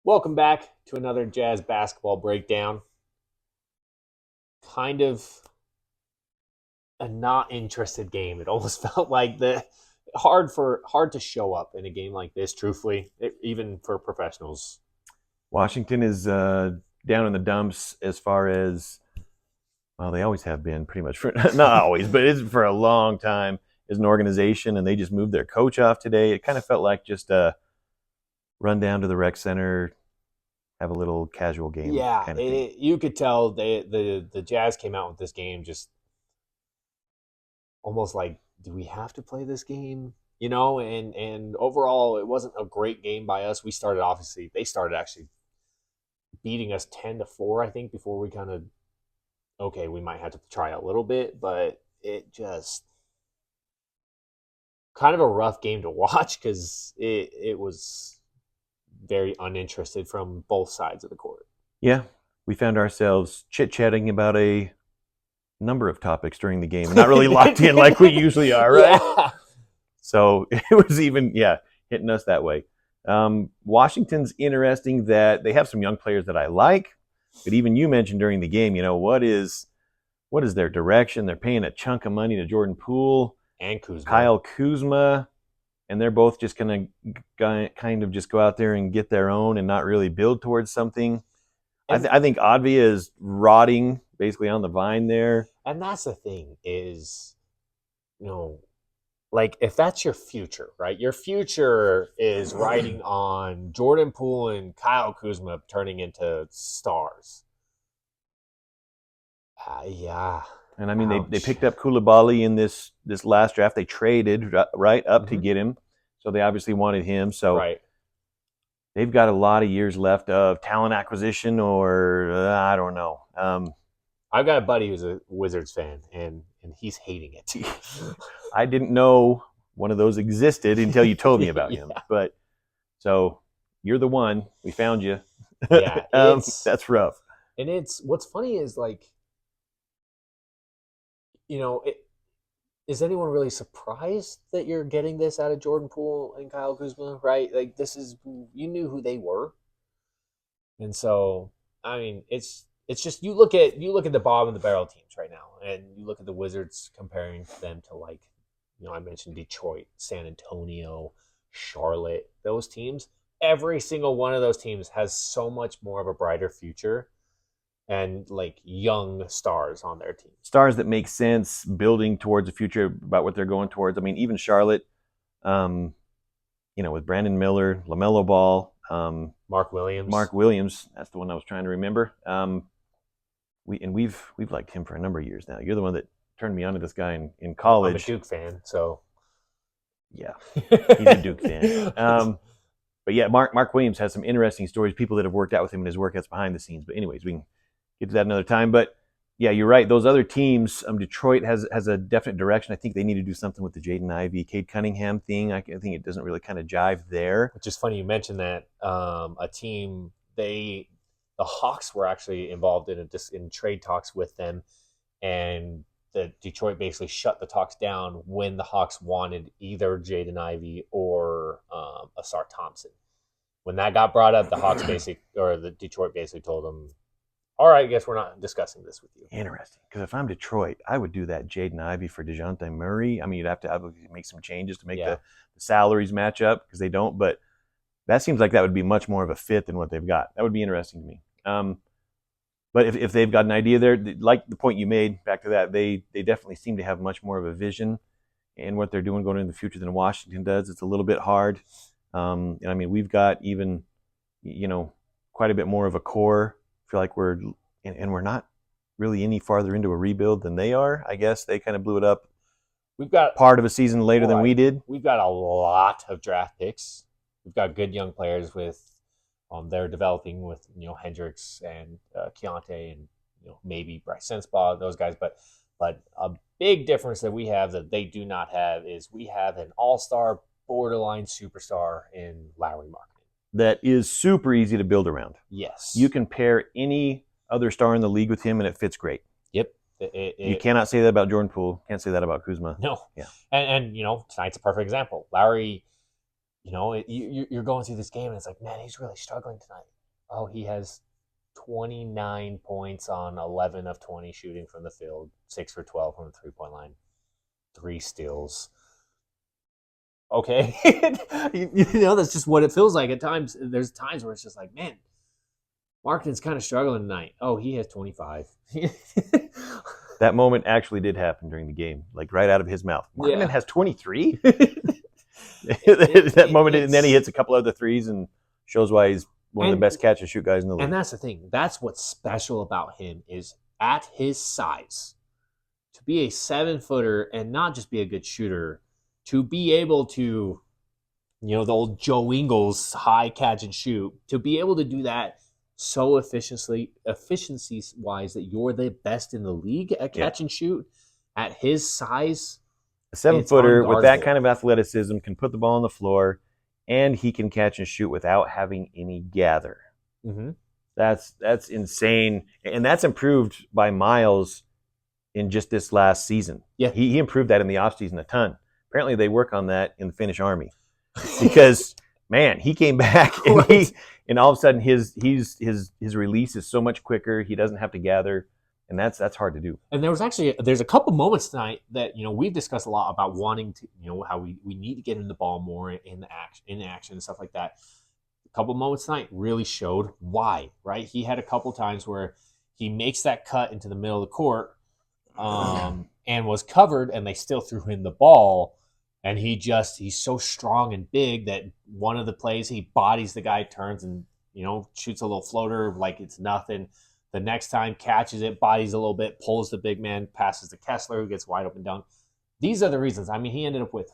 Welcome back to another Jazz basketball breakdown. Kind of a not interested game. It almost felt like the hard to show up in a game like this. Truthfully, even for professionals. Washington is down in the dumps as far as, well, they always have been pretty much, not always, but it's for a long time as an organization, and they just moved their coach off today. It kind of felt like just a run down to the rec center, have a little casual game Yeah, kind of thing. you could tell the Jazz came out with this game just almost like, do we have to play this game? And overall, it wasn't a great game by us. We started obviously they started actually beating us 10-4, I think, before we kind of okay, we might have to try a little bit, but it just kind of a rough game to watch because it was very uninterested from both sides of the court. Yeah, we found ourselves chit-chatting about a number of topics during the game, not really locked in like we usually are, right? Yeah. So it was even, hitting us that way. Washington's interesting that they have some young players that I like, but even you mentioned during the game, what is their direction? They're paying a chunk of money to Jordan Poole, And Kuzma. Kyle Kuzma, and they're both just going to kind of just go out there and get their own and not really build towards something. I think Advia is rotting basically on the vine there. And that's the thing is, like if that's your future, right? Your future is riding on Jordan Poole and Kyle Kuzma turning into stars. Yeah. And I mean, they picked up Koulibaly in this last draft. They traded right up to get him, so they obviously wanted him. So right. They've got a lot of years left of talent acquisition, or I don't know. I've got a buddy who's a Wizards fan, and he's hating it. I didn't know one of those existed until you told me about him. But so you're the one. We found you. Yeah, that's rough. And what's funny is like, is anyone really surprised that you're getting this out of Jordan Poole and Kyle Kuzma, right? Like you knew who they were, and so I mean, it's just you look at the bottom of the barrel teams right now, and you look at the Wizards comparing them to like, I mentioned Detroit, San Antonio, Charlotte, those teams. Every single one of those teams has so much more of a brighter future and like young stars on their team. Stars that make sense, building towards the future about what they're going towards. I mean, even Charlotte, with Brandon Miller, LaMelo Ball, Mark Williams. That's the one I was trying to remember. We've liked him for a number of years now. You're the one that turned me on to this guy in college. I'm a Duke fan, so yeah, he's a Duke fan. But yeah, Mark Williams has some interesting stories. People that have worked out with him in his workouts behind the scenes. But anyways, we can get to that another time. But yeah, you're right. Those other teams, Detroit has a definite direction. I think they need to do something with the Jaden Ivey, Cade Cunningham thing. I think it doesn't really kind of jive there. Which is funny you mentioned that. A team, the Hawks were actually involved in trade talks with them, and the Detroit basically shut the talks down when the Hawks wanted either Jaden Ivey or Asar Thompson. When that got brought up, the Detroit basically told them, all right, I guess we're not discussing this with you. Interesting. Because if I'm Detroit, I would do that Jaden Ivey for DeJounte Murray. I mean, you'd have to obviously make some changes to make the salaries match up because they don't. But that seems like that would be much more of a fit than what they've got. That would be interesting to me. But if they've got an idea there, like the point you made, back to that, they definitely seem to have much more of a vision in what they're doing going into the future than Washington does. It's a little bit hard. And I mean, we've got even, quite a bit more of a core. I feel like we're not really any farther into a rebuild than they are. I guess they kind of blew it up. We've got part of a season later than we did. We've got a lot of draft picks. We've got good young players with, they're developing with Hendricks and Keontae and maybe Bryce Sensabaugh, those guys. But a big difference that we have that they do not have is we have an all-star, borderline superstar in Lauri Markkanen. That is super easy to build around. Yes. You can pair any other star in the league with him and it fits great. Yep. You cannot say that about Jordan Poole. Can't say that about Kuzma. No. Yeah. And tonight's a perfect example. Lauri, you're going through this game and it's like, man, he's really struggling tonight. Oh, he has 29 points on 11 of 20 shooting from the field, 6 for 12 from the 3-point line, 3 steals. Okay. That's just what it feels like at times. There's times where it's just like, man, Markkanen's kind of struggling tonight. Oh, he has 25. That moment actually did happen during the game, like right out of his mouth. Markkanen has 23? That moment, and then he hits a couple other threes and shows why he's one of the best catch and shoot guys in the league. And that's the thing. That's what's special about him is at his size, to be a 7-footer and not just be a good shooter, to be able to, the old Joe Ingles high catch and shoot, to be able to do that so efficiency-wise that you're the best in the league at catch and shoot at his size. A 7-footer with that kind of athleticism can put the ball on the floor, and he can catch and shoot without having any gather. Mm-hmm. That's insane, and that's improved by miles in just this last season. Yeah, he improved that in the offseason a ton. Apparently, they work on that in the Finnish army because man, he came back and all of a sudden his release is so much quicker. He doesn't have to gather. And that's hard to do. And there's a couple moments tonight that we've discussed a lot about wanting to how we need to get in the ball more in action and stuff like that. A couple moments tonight really showed why. Right, he had a couple times where he makes that cut into the middle of the court, and was covered, and they still threw him the ball, and he's so strong and big that one of the plays he bodies the guy, turns and shoots a little floater like it's nothing. The next time, catches it, bodies a little bit, pulls the big man, passes to Kessler, who gets wide open dunk. These are the reasons. I mean, he ended up with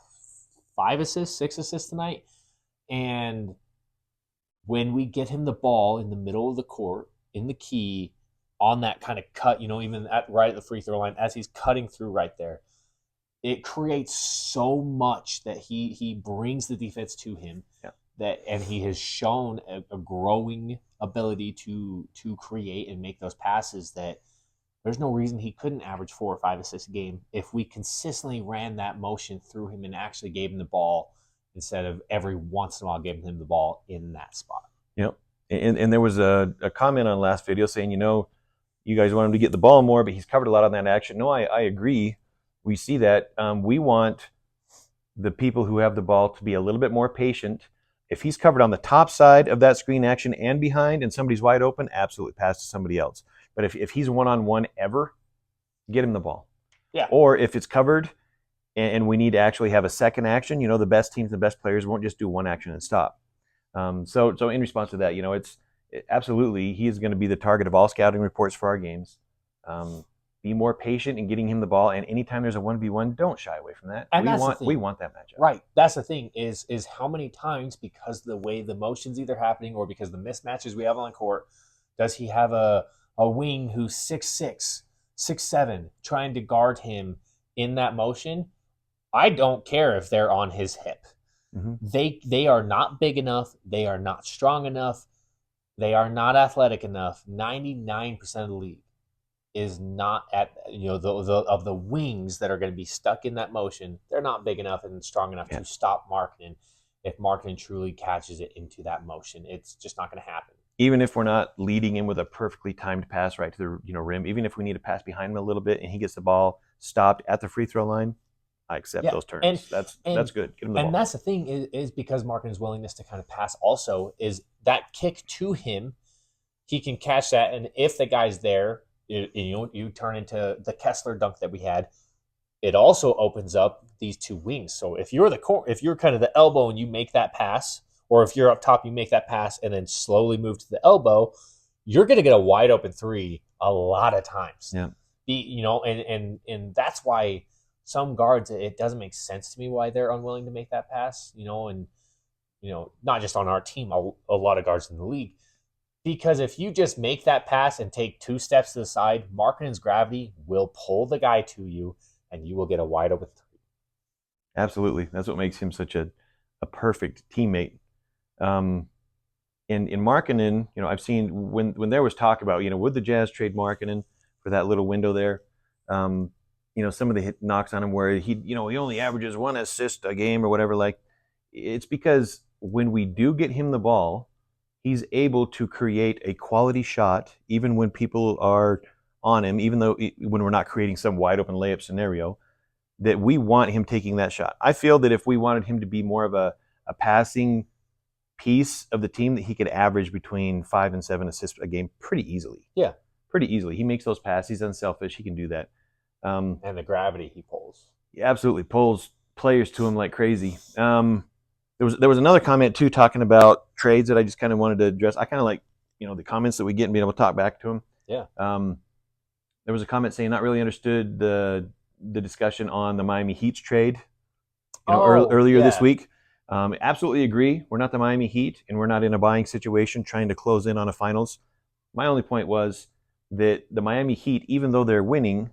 6 assists tonight. And when we get him the ball in the middle of the court, in the key, on that kind of cut, even right at the free throw line, as he's cutting through right there, it creates so much that he brings the defense to him. Yeah. And he has shown a growing ability to create and make those passes that there's no reason he couldn't average 4 or 5 assists a game if we consistently ran that motion through him and actually gave him the ball instead of every once in a while giving him the ball in that spot. Yep. And there was a comment on last video saying, you guys want him to get the ball more, but he's covered a lot on that action. No, I agree. We see that. We want the people who have the ball to be a little bit more patient. If he's covered on the top side of that screen action and behind and somebody's wide open, absolutely pass to somebody else. But if he's one-on-one ever, get him the ball. Yeah. Or if it's covered and we need to actually have a second action, the best teams, the best players won't just do one action and stop. So in response to that, absolutely, he is going to be the target of all scouting reports for our games. Be more patient in getting him the ball, and anytime there's a 1v1, don't shy away from that. And we want that matchup. Right. That's the thing is how many times, because the way the motion's either happening or because the mismatches we have on the court, does he have a wing who's 6'6", 6'7", trying to guard him in that motion? I don't care if they're on his hip. Mm-hmm. They are not big enough. They are not strong enough. They are not athletic enough. 99% of the league is not at of the wings that are going to be stuck in that motion. They're not big enough and strong enough to stop Markkanen. If Markkanen truly catches it into that motion, it's just not going to happen. Even if we're not leading him with a perfectly timed pass right to the rim, even if we need to pass behind him a little bit and he gets the ball stopped at the free throw line, I accept those terms. That's good. Get him the ball. And that's the thing is because Markkanen's willingness to kind of pass also is that kick to him, he can catch that, and if the guy's there, you turn into the Kessler dunk that we had. It also opens up these two wings. So if you're kind of the elbow and you make that pass, or if you're up top, you make that pass and then slowly move to the elbow, you're going to get a wide open three a lot of times. Yeah. And that's why some guards, it doesn't make sense to me why they're unwilling to make that pass. Not just on our team, a lot of guards in the league. Because if you just make that pass and take 2 steps to the side, Markkanen's gravity will pull the guy to you, and you will get a wide open three. Absolutely. That's what makes him such a perfect teammate. In Markkanen, I've seen when there was talk about, would the Jazz trade Markkanen for that little window there? Some of the knocks on him where he only averages 1 assist a game or whatever. Like, it's because when we do get him the ball, he's able to create a quality shot even when people are on him, even though when we're not creating some wide open layup scenario, that we want him taking that shot. I feel that if we wanted him to be more of a passing piece of the team, that he could average between 5 and 7 assists a game pretty easily. Yeah. Pretty easily. He makes those passes. He's unselfish. He can do that. And the gravity he pulls. He absolutely pulls players to him like crazy. There was another comment too talking about trades that I just kind of wanted to address. I kind of like, the comments that we get and being able to talk back to them. Yeah. There was a comment saying not really understood the discussion on the Miami Heat's trade earlier this week. Absolutely agree. We're not the Miami Heat, and we're not in a buying situation trying to close in on a finals. My only point was that the Miami Heat, even though they're winning,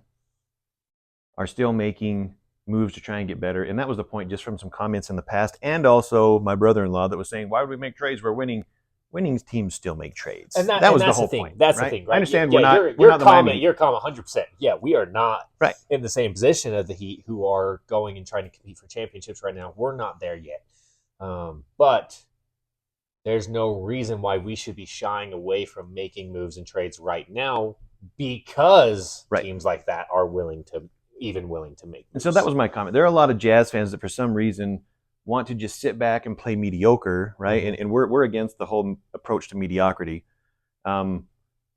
are still making moves to try and get better. And that was the point just from some comments in the past. And also my brother-in-law that was saying, why would we make trades? We're winning. Winning teams still make trades. And that was the whole point. That's right? the thing, right? I understand we're not the Miami Heat. Your comment, 100%. Yeah, we are not in the same position as the Heat, who are going and trying to compete for championships right now. We're not there yet. But there's no reason why we should be shying away from making moves and trades right now, because teams like that are willing to make moves. And so that was my comment. There are a lot of Jazz fans that for some reason want to just sit back and play mediocre, right? Mm-hmm. And we're against the whole approach to mediocrity. There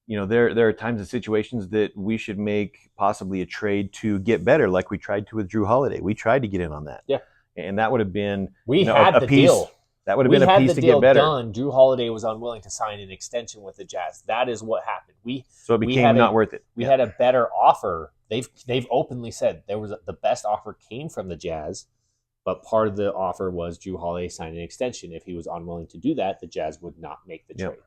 are times and situations that we should make possibly a trade to get better, like we tried to with Jrue Holiday. We tried to get in on that. Yeah. And that would have been a piece. Deal. That would have been a piece to get better. Done. Jrue Holiday was unwilling to sign an extension with the Jazz. That is what happened. So it became not worth it. We had a better offer. They've openly said the best offer came from the Jazz, but part of the offer was Jrue Holiday signing an extension. If he was unwilling to do that, the Jazz would not make the trade.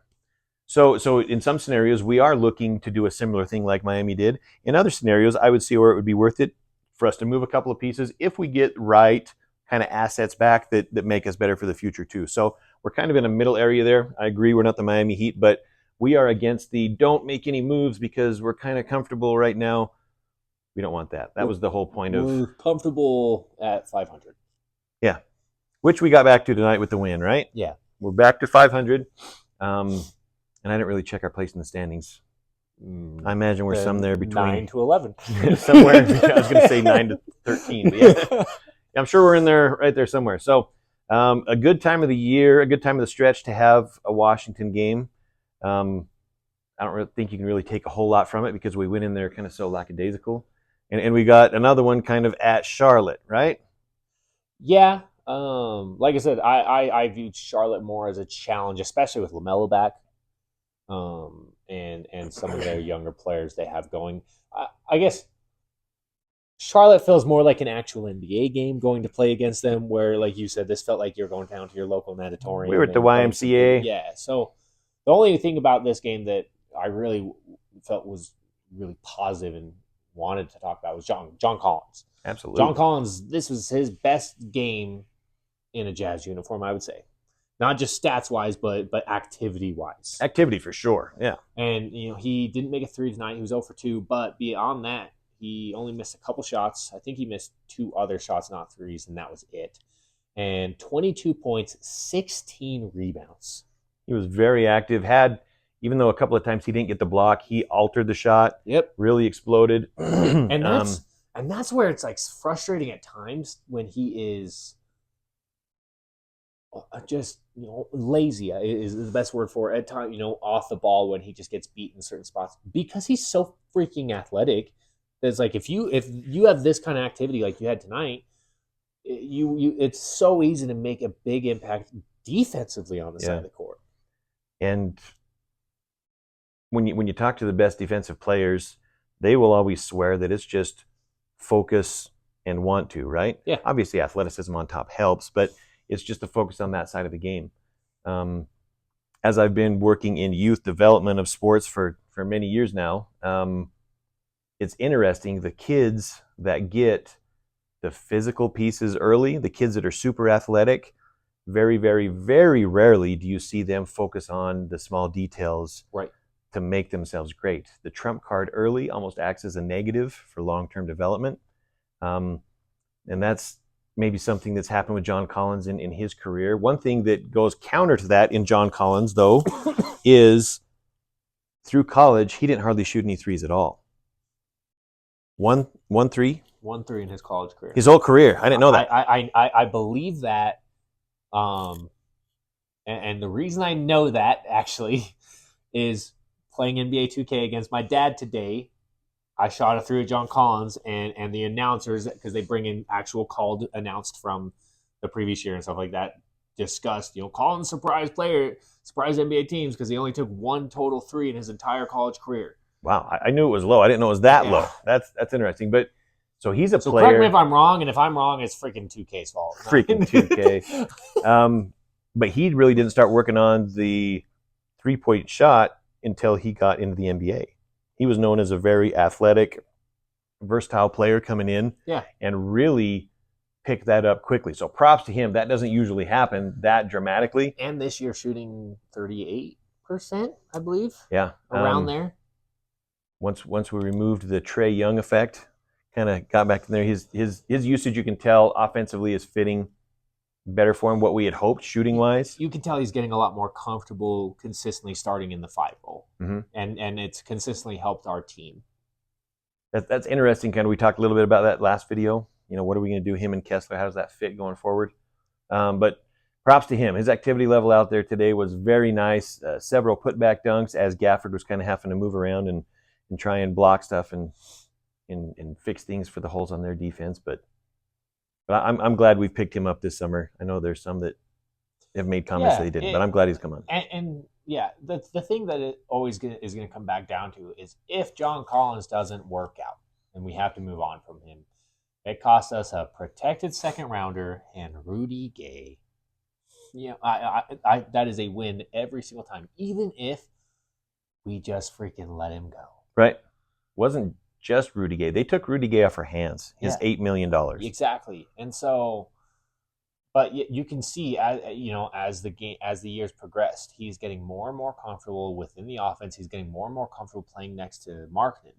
So in some scenarios, we are looking to do a similar thing like Miami did. In other scenarios, I would see where it would be worth it for us to move a couple of pieces if we get right kind of assets back that make us better for the future too. So we're kind of in a middle area there. I agree we're not the Miami Heat, but we are against the don't make any moves because we're kind of comfortable right now. We don't want that. That was the whole point of... We're comfortable at 500. Yeah, which we got back to tonight with the win, right? Yeah. We're back to 500. And I didn't really check our place in the standings. I imagine we're somewhere between 9 to 11. somewhere. I was going to say 9 to 13. But yeah. I'm sure we're in there, right there somewhere. So a good time of the year, a good time of the stretch to have a Washington game. I don't really think you can really take a whole lot from it because we went in there kind of so lackadaisical. And we got another one kind of at Charlotte, right? Yeah. Like I said, I viewed Charlotte more as a challenge, especially with LaMelo back. And some of their younger players they have going. I guess Charlotte feels more like an actual NBA game going to play against them, where, like you said, this felt like you're going down to your local natatorium. We were at the YMCA. Yeah. So the only thing about this game that I really felt was really positive and wanted to talk about was John Collins. Absolutely. John Collins, this was his best game in a Jazz uniform, I would say. Not just stats-wise, but activity-wise. Activity for sure, yeah. And, he didn't make a three tonight. He was 0 for 2. But beyond that, he only missed a couple shots. I think he missed 2 other shots, not threes, and that was it. And 22 points, 16 rebounds. He was very active. Even though a couple of times he didn't get the block, he altered the shot. Yep. Really exploded. And that's where it's like frustrating at times when he is just lazy is the best word for it. At times, off the ball when he just gets beat in certain spots because he's so freaking athletic. It's like if you have this kind of activity like you had tonight, it's so easy to make a big impact defensively on the side of the court. And when you talk to the best defensive players, they will always swear that it's just focus and want to, right? Yeah. Obviously, athleticism on top helps, but it's just to focus on that side of the game. As I've been working in youth development of sports for many years now, it's interesting, the kids that get the physical pieces early, the kids that are super athletic, very, very, very rarely do you see them focus on the small details to make themselves great. The trump card early almost acts as a negative for long-term development. And that's maybe something that's happened with John Collins in his career. One thing that goes counter to that in John Collins, though, is through college, he didn't hardly shoot any threes at all. One three? 1-3 in his college career. His whole career. I didn't know that. I believe that. And the reason I know that, actually, is playing NBA 2K against my dad today. I shot a three at John Collins, and the announcers, because they bring in actual called announced from the previous year and stuff like that, discussed, Collins surprise NBA teams because he only took one total three in his entire college career. Wow, I knew it was low. I didn't know it was that low. That's interesting. But so he's a player. Correct me if I'm wrong, and if I'm wrong, it's freaking 2K's fault. Freaking 2K. But he really didn't start working on the 3-point shot until he got into the NBA. He was known as a very athletic, versatile player coming in, and really picked that up quickly. So props to him. That doesn't usually happen that dramatically. And this year shooting 38%, I believe. Yeah. Around there. Once we removed the Trae Young effect, kind of got back in there. His usage, you can tell, offensively is fitting better for him, what we had hoped shooting-wise. You can tell he's getting a lot more comfortable consistently starting in the 5 role. Mm-hmm. And it's consistently helped our team. That's interesting. Kind of, we talked a little bit about that last video. What are we going to do, him and Kessler? How does that fit going forward? But props to him. His activity level out there today was very nice. Several putback dunks as Gafford was kind of having to move around and try and block stuff and fix things for the holes on their defense. But I'm glad we've picked him up this summer. I know there's some that have made comments that he didn't, but I'm glad he's come on. And the thing that it always is going to come back down to is if John Collins doesn't work out and we have to move on from him, it costs us a protected second rounder and Rudy Gay. I that is a win every single time, even if we just freaking let him go. Right. Wasn't just Rudy Gay. They took Rudy Gay off our hands. His $8 million. Exactly. And so, but you can see as the years progressed, he's getting more and more comfortable within the offense. He's getting more and more comfortable playing next to Markkanen.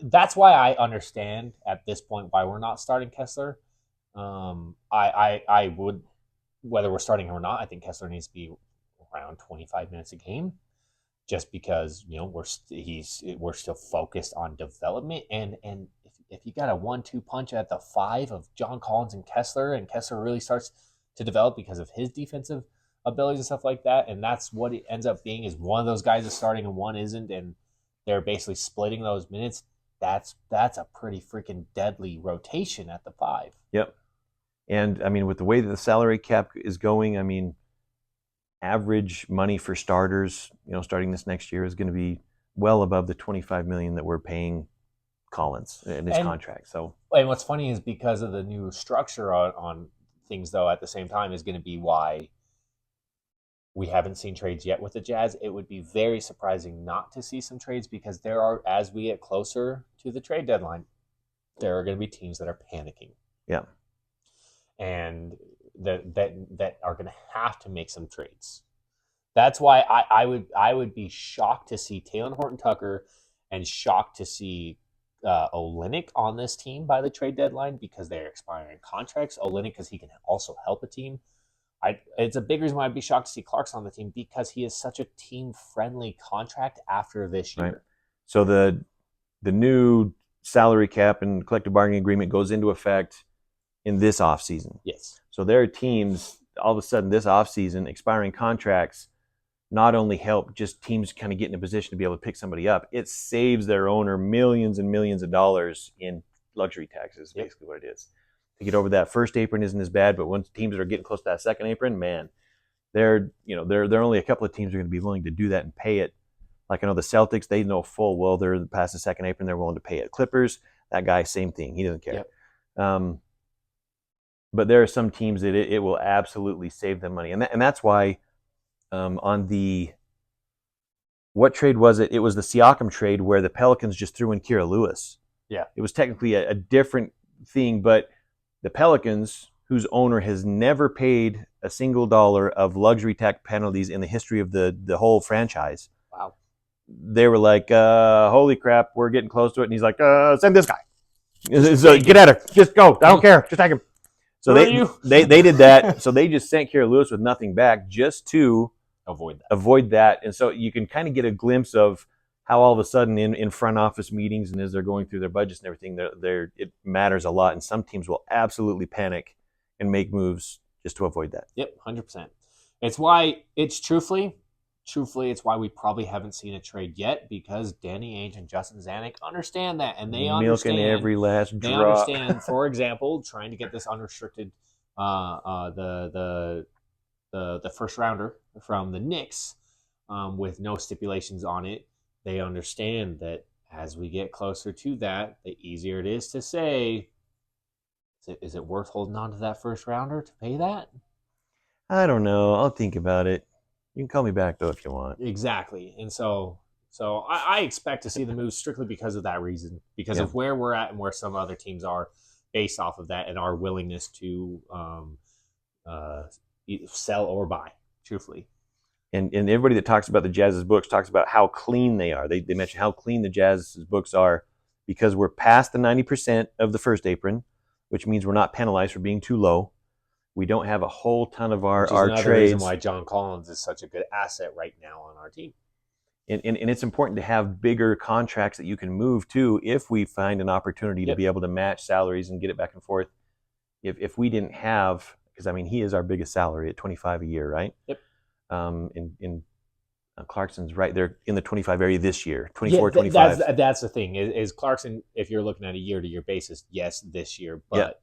That's why I understand at this point why we're not starting Kessler. I would, whether we're starting him or not, I think Kessler needs to be around 25 minutes a game. Just because we're still focused on development, and if you got a 1-2 punch at the 5 of John Collins and Kessler really starts to develop because of his defensive abilities and stuff like that, and that's what it ends up being, is one of those guys is starting and one isn't, and they're basically splitting those minutes. That's a pretty freaking deadly rotation at the 5. Yep. And I mean, with the way that the salary cap is going, I mean, average money for starters, starting this next year is going to be well above the $25 million that we're paying Collins in his contract. So, and what's funny is because of the new structure on things, though, at the same time is going to be why we haven't seen trades yet with the Jazz. It would be very surprising not to see some trades because there are, as we get closer to the trade deadline, there are going to be teams that are panicking. Yeah. And that are going to have to make some trades. That's why I would be shocked to see Talen Horton-Tucker and shocked to see Olynyk on this team by the trade deadline because they're expiring contracts. Olynyk because he can also help a team. It's a big reason why I'd be shocked to see Clarkson on the team because he is such a team-friendly contract after this year. Right. So the new salary cap and collective bargaining agreement goes into effect in this offseason. Yes. So there are teams, all of a sudden this offseason, expiring contracts not only help just teams kind of get in a position to be able to pick somebody up, it saves their owner millions and millions of dollars in luxury taxes, basically what it is. To get over that first apron isn't as bad, but once teams that are getting close to that second apron, man, there are only a couple of teams that are going to be willing to do that and pay it. Like I know the Celtics, they know full well they're past the second apron, they're willing to pay it. Clippers, that guy, same thing. He doesn't care. Yep. But there are some teams that it will absolutely save them money. And that's why on the – what trade was it? It was the Siakam trade where the Pelicans just threw in Kira Lewis. Yeah. It was technically a different thing, but the Pelicans, whose owner has never paid a single dollar of luxury tax penalties in the history of the whole franchise. Wow. They were like, holy crap, we're getting close to it. And he's like, send this guy. So get at her. Just go. I don't care. Just take him. So they did that. So they just sent Kira Lewis with nothing back just to avoid that. And so you can kind of get a glimpse of how all of a sudden in front office meetings and as they're going through their budgets and everything, it matters a lot. And some teams will absolutely panic and make moves just to avoid that. Yep, 100%. It's why it's truthfully, it's why we probably haven't seen a trade yet, because Danny Ainge and Justin Zanuck understand that, and they understand milking every last drop. They understand, for example, trying to get this unrestricted the first rounder from the Knicks with no stipulations on it. They understand that as we get closer to that, the easier it is to say, is it worth holding on to that first rounder to pay that? I don't know. I'll think about it. You can call me back, though, if you want. Exactly. And so I expect to see the move strictly because of that reason, because of where we're at and where some other teams are based off of that and our willingness to sell or buy, truthfully. And everybody that talks about the Jazz's books talks about how clean they are. They mention how clean the Jazz's books are because we're past the 90% of the first apron, which means we're not penalized for being too low. We don't have a whole ton of our trades. Reason why John Collins is such a good asset right now on our team. And it's important to have bigger contracts that you can move to if we find an opportunity to be able to match salaries and get it back and forth. If we didn't have, because I mean he is our biggest salary at $25 a year, right? Yep. In Clarkson's right there in the 25 area this year, 24, 25. That's the thing is Clarkson. If you're looking at a year-to-year basis, yes, this year, but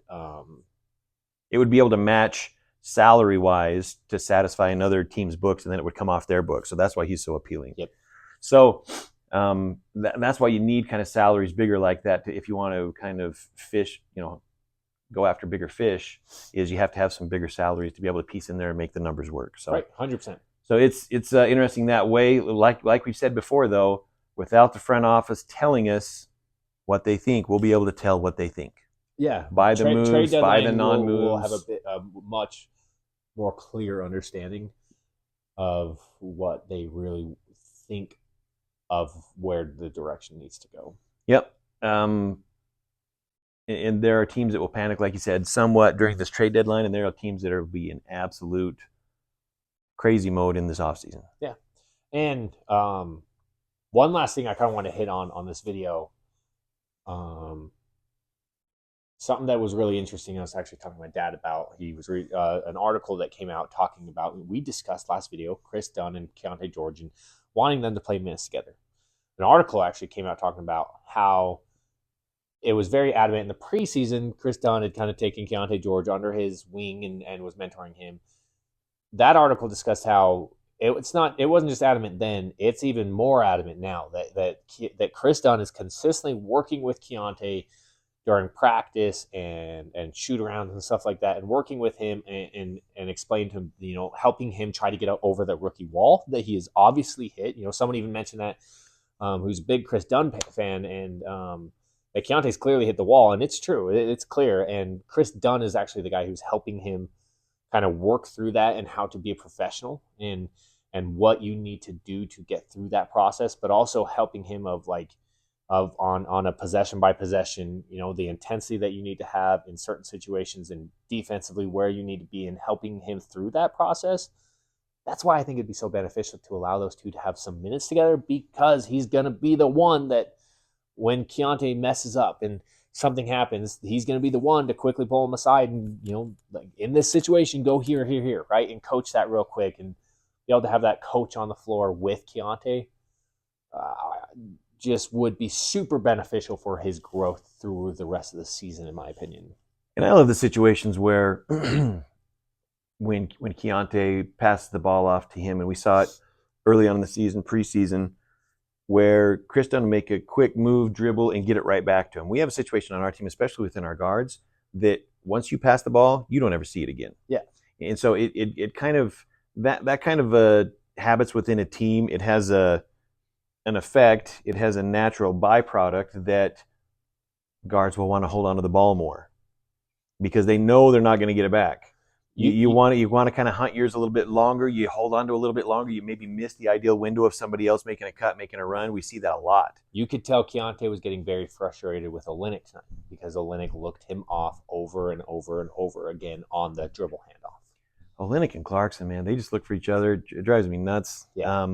it would be able to match salary-wise to satisfy another team's books, and then it would come off their books. So that's why he's so appealing. Yep. So that's why you need kind of salaries bigger like that if you want to kind of fish, go after bigger fish. Is you have to have some bigger salaries to be able to piece in there and make the numbers work. So right, 100%. So it's interesting that way. Like we said before, though, without the front office telling us what they think, we'll be able to tell what they think. Yeah, by the moves, by the non-moves. We'll have a much more clear understanding of what they really think of where the direction needs to go. Yep. And there are teams that will panic, like you said, somewhat during this trade deadline, and there are teams that will be in absolute crazy mode in this offseason. Yeah. And one last thing I kind of want to hit on this video. Something that was really interesting, I was actually talking to my dad about. He was reading an article that came out talking about, we discussed last video, Chris Dunn and Keyonte George and wanting them to play minutes together. An article actually came out talking about how it was very adamant in the preseason. Chris Dunn had kind of taken Keyonte George under his wing and was mentoring him. That article discussed how it wasn't just adamant then, it's even more adamant now that Chris Dunn is consistently working with Keyonte during practice and shoot arounds and stuff like that, and working with him and explain to him, helping him try to get over the rookie wall that he has obviously hit. Someone even mentioned that who's a big Chris Dunn fan, and that Keontae's clearly hit the wall, and it's true. It's clear, and Chris Dunn is actually the guy who's helping him kind of work through that and how to be a professional and what you need to do to get through that process, but also helping him on a possession by possession, the intensity that you need to have in certain situations and defensively where you need to be, and helping him through that process. That's why I think it'd be so beneficial to allow those two to have some minutes together, because he's going to be the one that when Keyonte messes up and something happens, he's going to be the one to quickly pull him aside and, like in this situation, go here, right? And coach that real quick and be able to have that coach on the floor with Keyonte. Just would be super beneficial for his growth through the rest of the season, in my opinion. And I love the situations where when Keyonte passes the ball off to him, and we saw it early on in the season, preseason, where Chris Dunn make a quick move, dribble, and get it right back to him. We have a situation on our team, especially within our guards, that once you pass the ball, you don't ever see it again. Yeah. And so it kind of that kind of habits within a team. It has an effect. It has a natural byproduct that guards will want to hold on to the ball more because they know they're not going to get it back. You want to kind of hunt yours a little bit longer. You hold on to a little bit longer. You maybe miss the ideal window of somebody else making a cut, making a run. We see that a lot. You could tell Keontae was getting very frustrated with Olynyk tonight because Olynyk looked him off over and over and over again on the dribble handoff. Olynyk and Clarkson, man, they just look for each other. It drives me nuts. Yeah.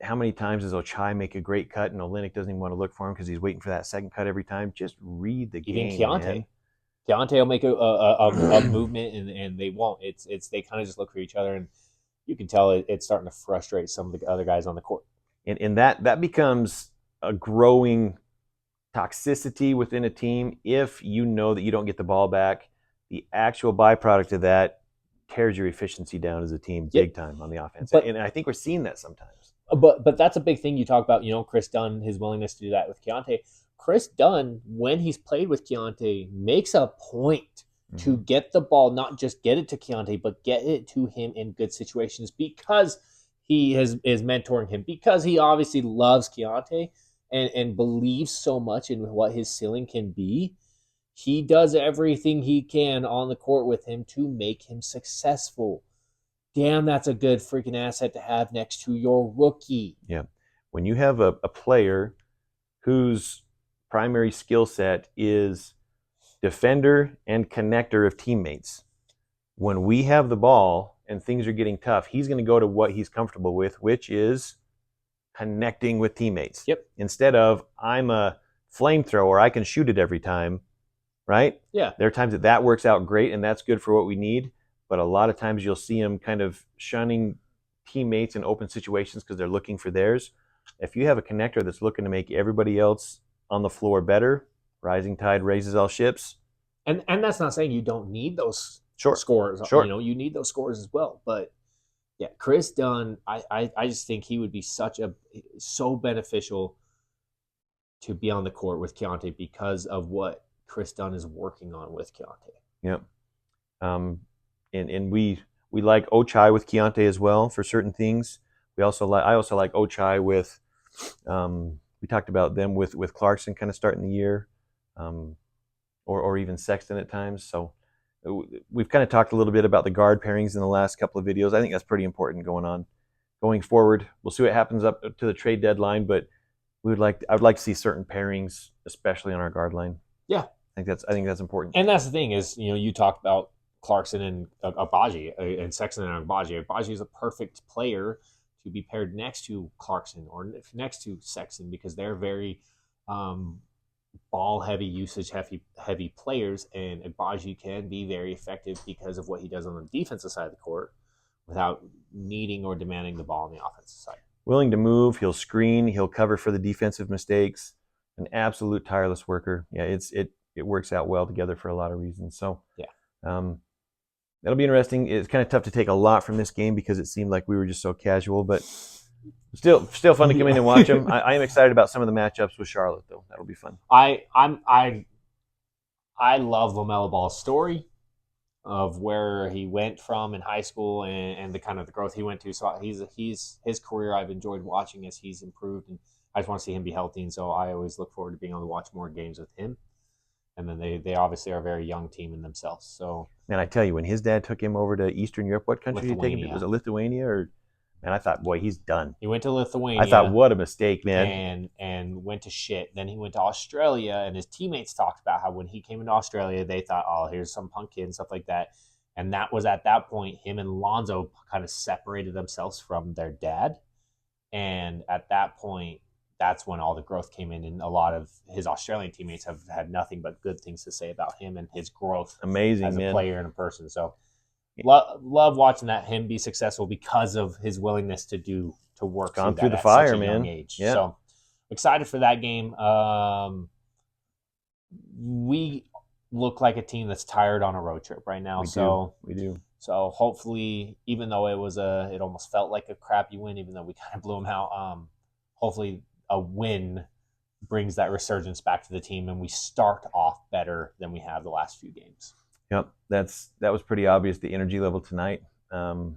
How many times does Ochai make a great cut and Olynyk doesn't even want to look for him because he's waiting for that second cut every time? Just read the game. Even Keontae. Man. Keontae will make a movement and they won't. It's they kind of just look for each other, and you can tell it's starting to frustrate some of the other guys on the court. And that becomes a growing toxicity within a team if you know that you don't get the ball back. The actual byproduct of that tears your efficiency down as a team big time on the offense. And I think we're seeing that sometimes. But that's a big thing you talk about, Chris Dunn, his willingness to do that with Keontae. Chris Dunn, when he's played with Keontae, makes a point to get the ball, not just get it to Keontae, but get it to him in good situations because he is mentoring him, because he obviously loves Keontae and believes so much in what his ceiling can be. He does everything he can on the court with him to make him successful. Damn, that's a good freaking asset to have next to your rookie. Yeah. When you have a player whose primary skill set is defender and connector of teammates, when we have the ball and things are getting tough, he's going to go to what he's comfortable with, which is connecting with teammates. Yep. Instead of, I'm a flamethrower, I can shoot it every time, right? Yeah. There are times that works out great, and that's good for what we need. But a lot of times you'll see him kind of shunning teammates in open situations because they're looking for theirs. If you have a connector that's looking to make everybody else on the floor better, rising tide raises all ships. And that's not saying you don't need those scores. Sure. You need those scores as well. But yeah, Chris Dunn, I just think he would be so beneficial to be on the court with Keontae because of what Chris Dunn is working on with Keontae. Yep. And we like Ochai with Keontae as well for certain things. I also like Ochai with we talked about them with Clarkson kind of starting the year, or even Sexton at times. So we've kind of talked a little bit about the guard pairings in the last couple of videos. I think that's pretty important going forward. We'll see what happens up to the trade deadline, but I would like to see certain pairings, especially on our guard line. Yeah, I think that's important. And that's the thing is, you talked about Clarkson and Agbaji and Sexton and Agbaji. Agbaji is a perfect player to be paired next to Clarkson or next to Sexton because they're very ball heavy, usage heavy players, and Agbaji can be very effective because of what he does on the defensive side of the court without needing or demanding the ball on the offensive side. Willing to move, he'll screen, he'll cover for the defensive mistakes. An absolute tireless worker. Yeah, it works out well together for a lot of reasons. So yeah, that'll be interesting. It's kind of tough to take a lot from this game because it seemed like we were just so casual, but still fun to come in and watch them. I am excited about some of the matchups with Charlotte, though. That'll be fun. I love LaMelo Ball's story of where he went from in high school and the kind of the growth he went to. So he's his career I've enjoyed watching as he's improved, and I just want to see him be healthy. And so I always look forward to being able to watch more games with him. And then they obviously are a very young team in themselves. So man, I tell you, when his dad took him over to Eastern Europe, what country did he take him to? Was it Lithuania or? Man, I thought, boy, he's done. He went to Lithuania. I thought, what a mistake, man. And went to shit. Then he went to Australia, and his teammates talked about how when he came into Australia, they thought, oh, here's some punk kid and stuff like that. And that was at that point, him and Lonzo kind of separated themselves from their dad. And at that point, that's when all the growth came in, and a lot of his Australian teammates have had nothing but good things to say about him and his growth amazing as a man. player and a person. So love watching him be successful because of his willingness to work through the fire, man. Age. Yeah. So excited for that game. We look like a team that's tired on a road trip right now. We do. So hopefully, even though it almost felt like a crappy win, even though we kind of blew them out, hopefully a win brings that resurgence back to the team and we start off better than we have the last few games. Yep, that was pretty obvious, the energy level tonight. So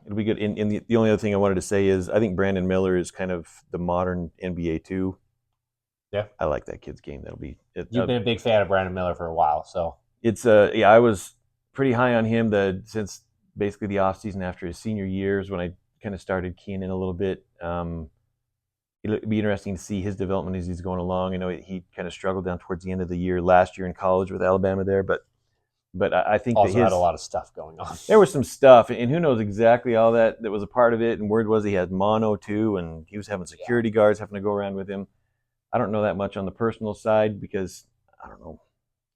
it'll be good. And the only other thing I wanted to say is I think Brandon Miller is kind of the modern NBA too. Yeah, I like that kid's game. You've been a big fan of Brandon Miller for a while, so it's I was pretty high on him since basically the offseason after his senior years when I kind of started keying in a little bit. It'd be interesting to see his development as he's going along. I know he kind of struggled down towards the end of the year last year in college with Alabama there, but I think also that had a lot of stuff going on. There was some stuff, and who knows exactly all that was a part of it. And word was he had mono too, and he was having security guards having to go around with him. I don't know that much on the personal side because I don't know.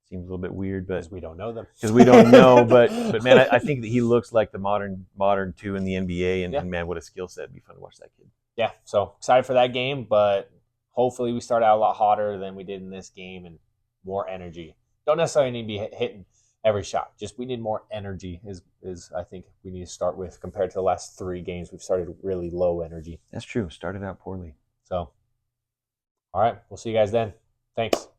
Seems a little bit weird, but because we don't know them. Because we don't know, but man, I think that he looks like the modern two in the NBA, and man, what a skill set! It'd be fun to watch that kid. Yeah, so excited for that game, but hopefully we start out a lot hotter than we did in this game and more energy. Don't necessarily need to be hitting every shot. Just we need more energy is I think we need to start with compared to the last 3 games. We've started really low energy. That's true. Started out poorly. So, all right, we'll see you guys then. Thanks.